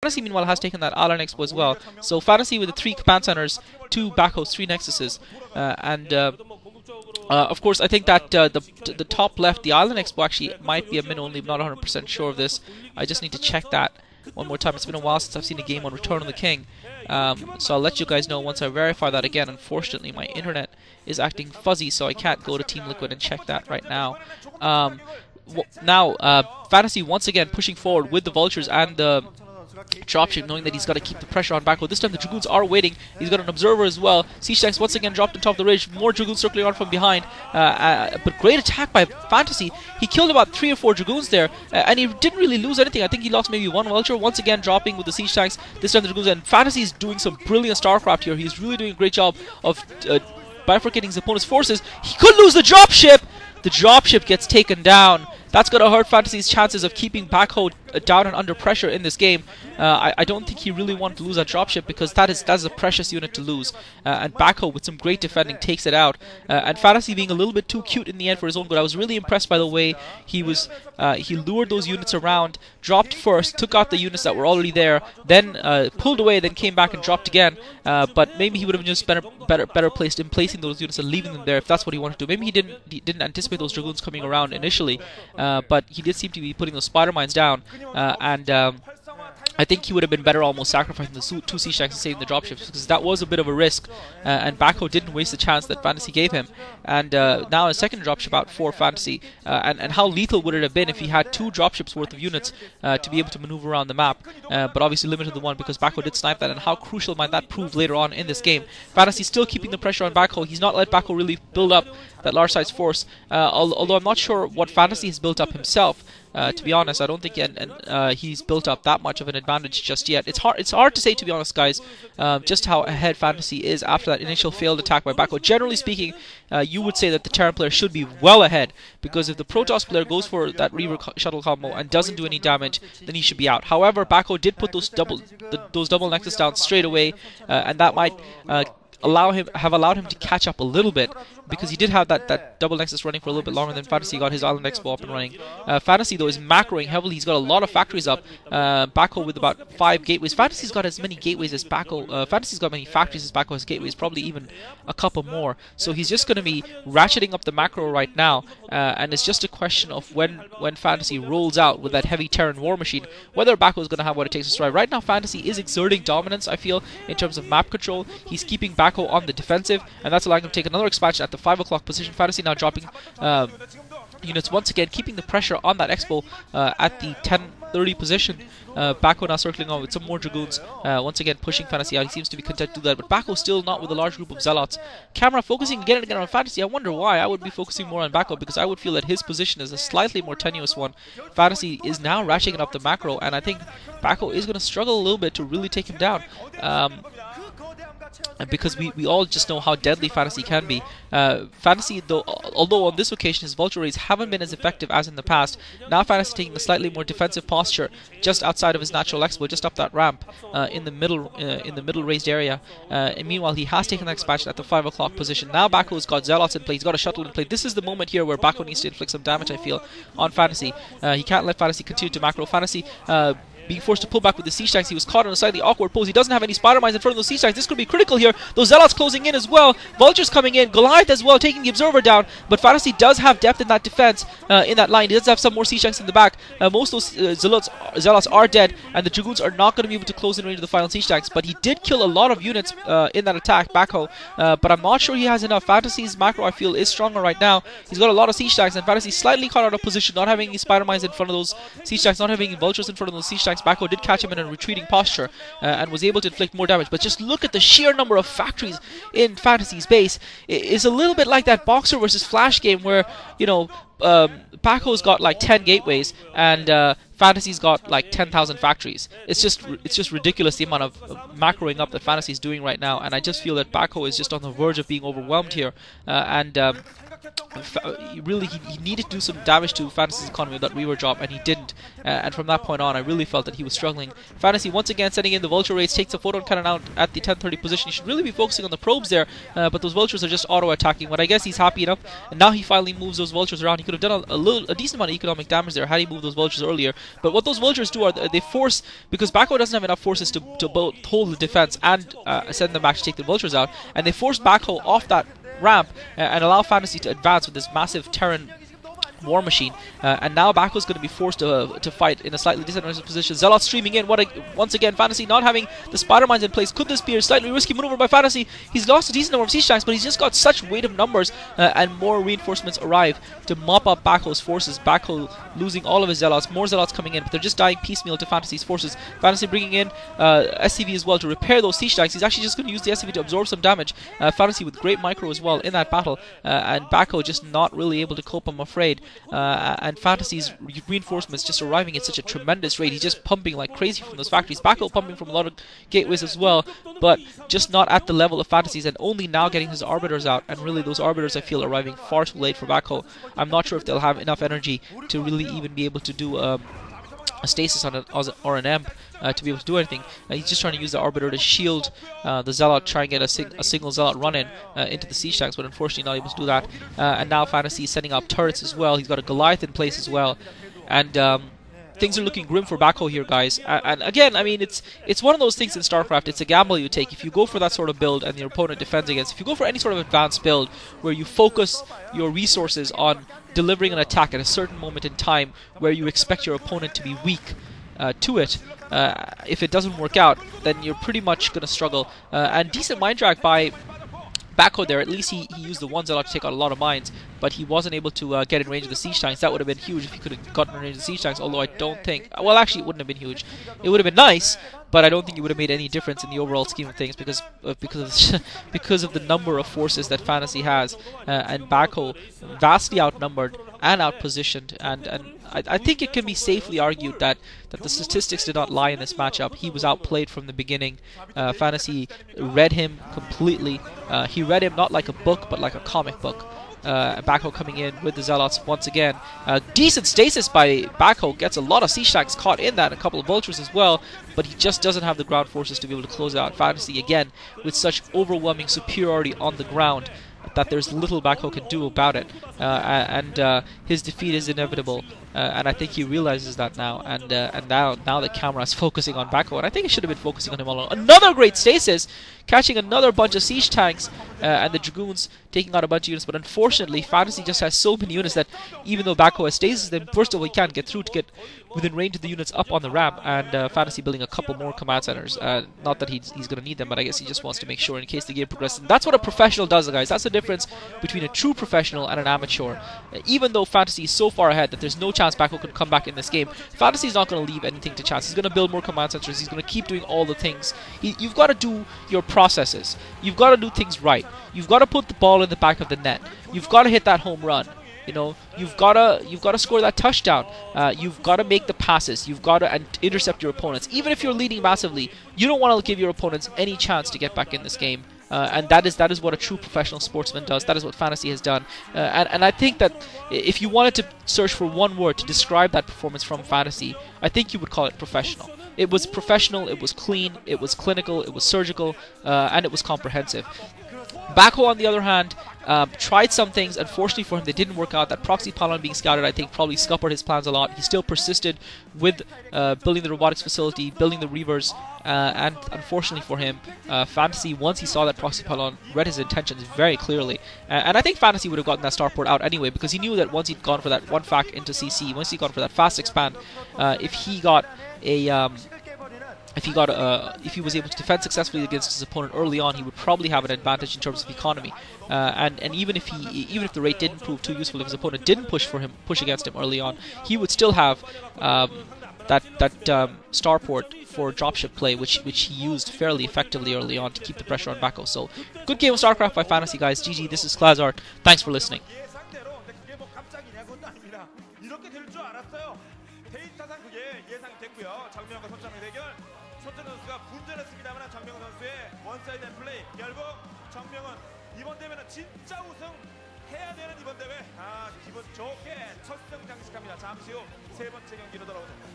Fantasy, meanwhile, has taken that Island Expo as well. So Fantasy with the 3 command centers, 2 Backhoes, 3 Nexuses, of course, I think that the top left, the Island Expo, actually might be a min only. I'm not 100% sure of this. I just need to check that one more time. It's been a while since I've seen a game on Return of the King. So I'll let you guys know once I verify that again. Unfortunately, my internet is acting fuzzy, so I can't go to Team Liquid and check that right now. Fantasy once again pushing forward with the Vultures and the dropship, knowing that he's got to keep the pressure on Backho. This time the Dragoons are waiting. He's got an observer as well. Siege tanks once again dropped on top of the ridge. More Dragoons circling on from behind. But great attack by Fantasy. He killed about 3 or 4 Dragoons there, and he didn't really lose anything. I think he lost maybe 1 Vulture. Once again dropping with the Siege tanks. This time the Dragoons, and Fantasy is doing some brilliant StarCraft here. He's really doing a great job of bifurcating his opponent's forces. He could lose the dropship. The dropship gets taken down. That's going to hurt Fantasy's chances of keeping Backho down and under pressure in this game. I don't think he really wanted to lose that dropship, because that's a precious unit to lose. And Backho, with some great defending, takes it out. And Fantasy being a little bit too cute in the end for his own good. I was really impressed by the way he lured those units around, dropped first, took out the units that were already there, then pulled away, then came back and dropped again. But maybe he would have just been better placed in placing those units and leaving them there if that's what he wanted to do. Maybe he didn't anticipate those Dragoons coming around initially. But he did seem to be putting those spider mines down, I think he would have been better almost sacrificing the 2 siege tanks and saving the dropships, because that was a bit of a risk, and Backho didn't waste the chance that Fantasy gave him. And now a second dropship out for Fantasy, and how lethal would it have been if he had 2 dropships worth of units to be able to maneuver around the map, but obviously limited to 1 because Backho did snipe that, and how crucial might that prove later on in this game. Fantasy still keeping the pressure on Backho. He's not let Backho really build up that large size force, although I'm not sure what Fantasy has built up himself. To be honest, I don't think he's built up that much of an advantage just yet. It's hard to say, to be honest, guys, just how ahead Fantasy is after that initial failed attack by Backho. Generally speaking, you would say that the Terran player should be well ahead, because if the Protoss player goes for that Reaver shuttle combo and doesn't do any damage, then he should be out. However, Backho did put those double Nexus down straight away, and that might have allowed him to catch up a little bit, because he did have that double Nexus running for a little bit longer than Fantasy got his Island Expo up and running. Fantasy, though, is macroing heavily. He's got a lot of factories up. Backho with about 5 gateways. Fantasy's got as many gateways as Backho. Fantasy's got many factories as Backho has gateways, probably even a couple more. So he's just going to be ratcheting up the macro right now, and it's just a question of when Fantasy rolls out with that heavy Terran war machine, whether Backho is going to have what it takes to survive. Right now, Fantasy is exerting dominance, I feel, in terms of map control. He's keeping Backho on the defensive, and that's allowing him to take another expansion at the 5 o'clock position. Fantasy now dropping units once again, keeping the pressure on that Expo at the 10:30 position. Backho now circling on with some more Dragoons, once again pushing Fantasy out. He seems to be content to do that, but Backho still not with a large group of Zealots. Camera focusing again and again on Fantasy. I wonder why. I would be focusing more on Backho, because I would feel that his position is a slightly more tenuous one. Fantasy is now ratcheting up the macro, and I think Backho is going to struggle a little bit to really take him down. Because we all just know how deadly Fantasy can be. Fantasy, though, although on this occasion his Vulture raids haven't been as effective as in the past, now Fantasy taking a slightly more defensive posture just outside of his natural Expo, just up that ramp in the middle raised area. And meanwhile, he has taken that expansion at the 5 o'clock position. Now Backho's got Zealots in play. He's got a shuttle in play. This is the moment here where Backho needs to inflict some damage, I feel, on Fantasy. He can't let Fantasy continue to macro. Fantasy being forced to pull back with the siege tanks. He was caught in a slightly awkward pose. He doesn't have any spider mines in front of those siege tanks. This could be critical here. Those Zealots closing in as well. Vultures coming in. Goliath as well, taking the observer down. But Fantasy does have depth in that defense, in that line. He does have some more siege tanks in the back. Most of those Zealots are dead, and the Dragoons are not going to be able to close in range of the final siege tanks. But he did kill a lot of units in that attack, Backho. But I'm not sure he has enough. Fantasy's macro, I feel, is stronger right now. He's got a lot of siege tanks, and Fantasy slightly caught out of position, not having any spider mines in front of those siege tanks, not having any Vultures in front of those siege tanks. Backho did catch him in a retreating posture and was able to inflict more damage. But just look at the sheer number of factories in Fantasy's base. It's a little bit like that Boxer versus Flash game where, you know, Backho's got like 10 gateways and Fantasy's got like 10,000 factories. It's just ridiculous the amount of macroing up that Fantasy's doing right now, and I just feel that Backho is just on the verge of being overwhelmed here, really he needed to do some damage to Fantasy's economy with that reaver drop, and he didn't. And from that point on, I really felt that he was struggling. Fantasy once again setting in the vulture raids, takes a photon cannon out at the 1030 position. He should really be focusing on the probes there, but those vultures are just auto attacking. But I guess he's happy enough, and now he finally moves those vultures around. He could have done a decent amount of economic damage there had he moved those vultures earlier. But what those vultures do are they force, because Backho doesn't have enough forces to both hold the defense and send them back to take the vultures out, and they force Backho off that ramp and allow Fantasy to advance with this massive Terran war machine, and now Backho's going to be forced to fight in a slightly disadvantaged position. Zealot streaming in. Once again, Fantasy not having the spider mines in place. Could this be a slightly risky maneuver by Fantasy? He's lost a decent number of siege tanks, but he's just got such weight of numbers, and more reinforcements arrive to mop up Backho's forces. Backho losing all of his zealots, more zealots coming in, but they're just dying piecemeal to Fantasy's forces. Fantasy bringing in SCV as well to repair those siege tanks. He's actually just going to use the SCV to absorb some damage. Fantasy with great micro as well in that battle, and Backho just not really able to cope, I'm afraid. And Fantasy's reinforcements just arriving at such a tremendous rate. He's just pumping like crazy from those factories. Backho pumping from a lot of gateways as well, but just not at the level of Fantasy's, and only now getting his arbiters out. And really, those arbiters I feel arriving far too late for Backho. I'm not sure if they'll have enough energy to really even be able to do a stasis on or an EMP to be able to do anything. He's just trying to use the arbiter to shield the zealot, try and get a single zealot run in into the siege tanks, but unfortunately not able to do that. And now Fantasy is setting up turrets as well. He's got a Goliath in place as well, and things are looking grim for Backho here, guys. And again, I mean, it's one of those things in StarCraft. It's a gamble you take. If you go for that sort of build and your opponent defends against, if you go for any sort of advanced build where you focus your resources on delivering an attack at a certain moment in time where you expect your opponent to be weak to it, if it doesn't work out, then you're pretty much going to struggle. And decent mind drag by Backho there. At least he used the one zealot to take out a lot of mines, but he wasn't able to get in range of the siege tanks. That would have been huge if he could have gotten in range of the siege tanks, although I don't think... Well, actually, it wouldn't have been huge. It would have been nice, but I don't think it would have made any difference in the overall scheme of things because of the number of forces that Fantasy has, and Backho vastly outnumbered and outpositioned, and I think it can be safely argued that the statistics did not lie in this matchup. He was outplayed from the beginning. Fantasy read him completely. He read him not like a book, but like a comic book. Backho coming in with the zealots once again. Decent stasis by Backho, gets a lot of siege tanks caught in that, a couple of vultures as well, but he just doesn't have the ground forces to be able to close out Fantasy again with such overwhelming superiority on the ground that there's little Backho can do about it, and his defeat is inevitable, and I think he realizes that now, and now the camera is focusing on Backho, and I think it should have been focusing on him all along. Another great stasis, catching another bunch of siege tanks, and the Dragoons taking out a bunch of units, but unfortunately Fantasy just has so many units that even though Backho has stasis them, first of all he can't get through to get within range of the units up on the ramp, and Fantasy building a couple more command centers. Not that he's going to need them, but I guess he just wants to make sure in case the game progresses. And that's what a professional does, guys. That's the difference between a true professional and an amateur. Even though Fantasy is so far ahead that there's no chance Backho could come back in this game, Fantasy is not going to leave anything to chance. He's going to build more command centers. He's going to keep doing all the things. You've got to do your processes. You've got to do things right. You've got to put the ball in the back of the net. You've got to hit that home run. You know, you've got to score that touchdown. You've got to make the passes. You've got to intercept your opponents. Even if you're leading massively, you don't want to give your opponents any chance to get back in this game. And that is what a true professional sportsman does. That is what Fantasy has done. And I think that if you wanted to search for one word to describe that performance from Fantasy, I think you would call it professional. It was professional, it was clean, it was clinical, it was surgical, and it was comprehensive. Backho, on the other hand, tried some things. Unfortunately for him, they didn't work out. That proxy pylon being scouted, I think, probably scuppered his plans a lot. He still persisted with building the robotics facility, building the reavers, and unfortunately for him, Fantasy, once he saw that proxy pylon, read his intentions very clearly. And I think Fantasy would have gotten that starport out anyway, because he knew that once he'd gone for that one fac into CC, once he'd gone for that fast expand, if he got a... if he was able to defend successfully against his opponent early on, he would probably have an advantage in terms of economy. And even if the rate didn't prove too useful, if his opponent didn't push against him early on, he would still have that starport for dropship play, which he used fairly effectively early on to keep the pressure on Backho. So good game of StarCraft by Fantasy, guys. GG. This is Klazart. Thanks for listening. 선수가 분전했습니다만 정명훈 선수의 원사이드 플레이 결국 정명훈 이번 대회는 진짜 우승 해야 되는 이번 대회 기분 좋게 첫 승 장식합니다. 잠시 후 세 번째 경기로 돌아오죠.